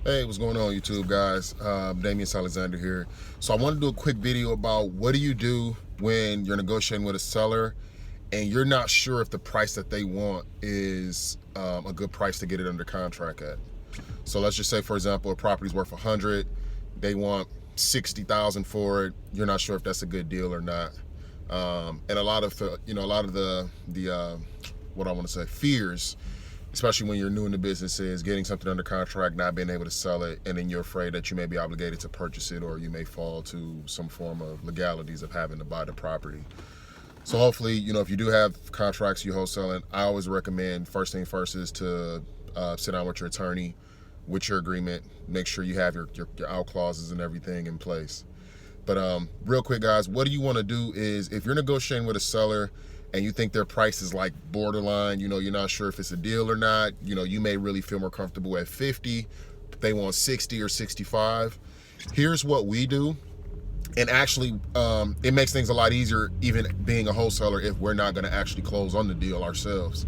Hey, what's going on YouTube guys? Damian Alexander here. So I want to do a quick video about what do you do when you're negotiating with a seller and you're not sure if the price that they want is a good price to get it under contract at. So let's just say, for example, a property's worth 100, they want 60,000 for it. You're not sure if that's a good deal or not. And a lot of the what I want to say, fears, especially when you're new in the business, is getting something under contract, not being able to sell it, and then you're afraid that you may be obligated to purchase it, or you may fall to some form of legalities of having to buy the property. So hopefully, if you do have contracts you wholesaling, I always recommend first thing first is to sit down with your attorney with your agreement, make sure you have your out clauses and everything in place. But real quick guys, what you want to do is, if you're negotiating with a seller and you think their price is like borderline, you're not sure if it's a deal or not, you may really feel more comfortable at 50, but they want 60 or 65. Here's what we do. And actually, it makes things a lot easier, even being a wholesaler, if we're not going to actually close on the deal ourselves.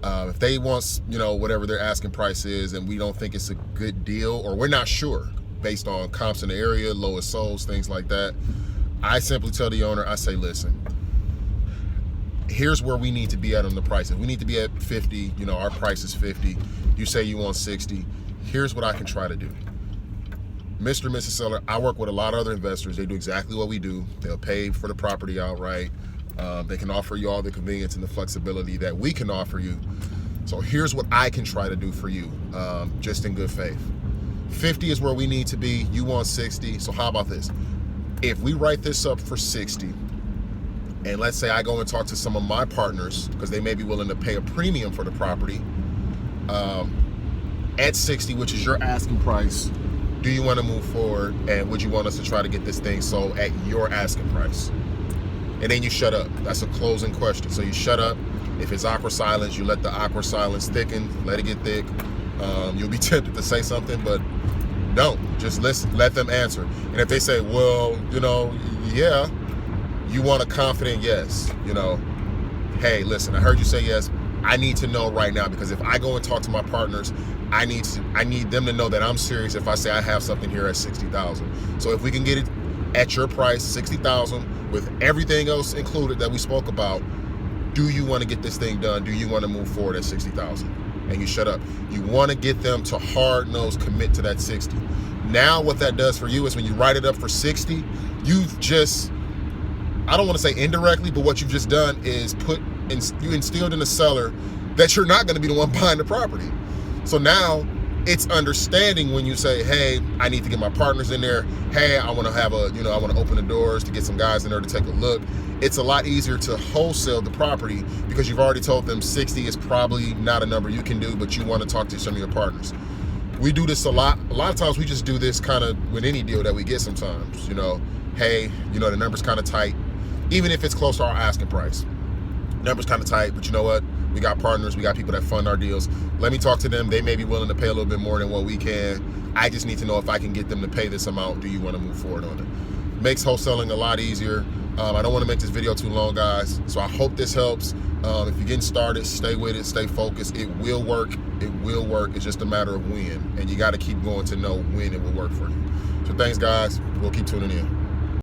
If they want, whatever their asking price is, and we don't think it's a good deal, or we're not sure based on comps in the area, lowest solds, things like that, I simply tell the owner, I say, listen, here's where we need to be at on the price. If we need to be at 50, our price is 50. You say you want 60. Here's what I can try to do. Mr. and Mrs. Seller, I work with a lot of other investors. They do exactly what we do. They'll pay for the property outright. They can offer you all the convenience and the flexibility that we can offer you. So here's what I can try to do for you, just in good faith. 50 is where we need to be. You want 60. So how about this? If we write this up for 60, and let's say I go and talk to some of my partners, because they may be willing to pay a premium for the property, at 60, which is your asking price, do you want to move forward, and would you want us to try to get this thing sold at your asking price? And then you shut up. That's a closing question. So you shut up. If it's awkward silence, you let the awkward silence thicken, let it get thick. You'll be tempted to say something, but don't. Just listen, let them answer. And if they say, well, yeah, you want a confident yes. Hey, listen, I heard you say yes. I need to know right now, because if I go and talk to my partners, I need them to know that I'm serious if I say I have something here at 60,000. So if we can get it at your price, 60,000, with everything else included that we spoke about, do you want to get this thing done? Do you want to move forward at 60,000? And you shut up. You want to get them to hard-nosed commit to that 60. Now what that does for you is, when you write it up for 60, you've just, I don't want to say indirectly, but what you've just done is you instilled in the seller that you're not going to be the one buying the property. So now it's understanding when you say, hey, I need to get my partners in there. Hey, I want to have I want to open the doors to get some guys in there to take a look. It's a lot easier to wholesale the property, because you've already told them 60 is probably not a number you can do, but you want to talk to some of your partners. We do this a lot. A lot of times we just do this kind of with any deal that we get sometimes. Hey, the number's kind of tight. Even if it's close to our asking price, number's kind of tight, but you know what? We got partners, we got people that fund our deals. Let me talk to them. They may be willing to pay a little bit more than what we can. I just need to know if I can get them to pay this amount. Do you want to move forward on it? Makes wholesaling a lot easier. I don't want to make this video too long, guys, so I hope this helps. If you're getting started, stay with it, stay focused. It will work. It will work. It's just a matter of when, and you got to keep going to know when it will work for you. So thanks, guys. We'll keep tuning in.